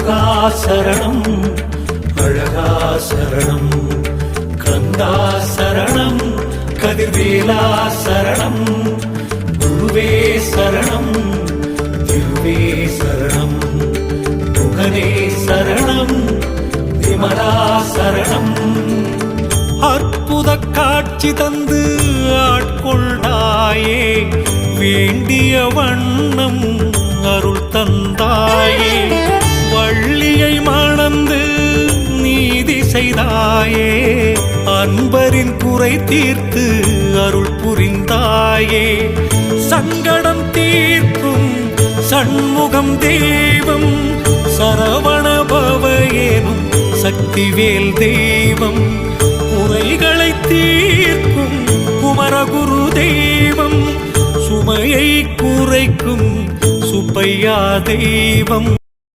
முருகா சரணம், அழகா சரணம், கந்தா சரணம், கதிர்வேலா சரணம், குருவே சரணம், திருவே சரணம், முகனே சரணம், விமலா சரணம். அற்புத காட்சி தந்து ஆட்கொண்டாயே, வேண்டிய வண்ணம் அருள் தந்தாயே, வள்ளியை மணந்து நீதி செய்தாயே, அன்பரின் குறை தீர்த்து அருள் புரிந்தாயே, சங்கடம் தீர்க்கும் சண்முகம் தெய்வம், சரவண பவ எனும் சக்திவேல் தெய்வம், குறைகளை தீர்க்கும் குமரகுரு தெய்வம், சுமையை குறைக்கும் சுப்பையா தெய்வம்.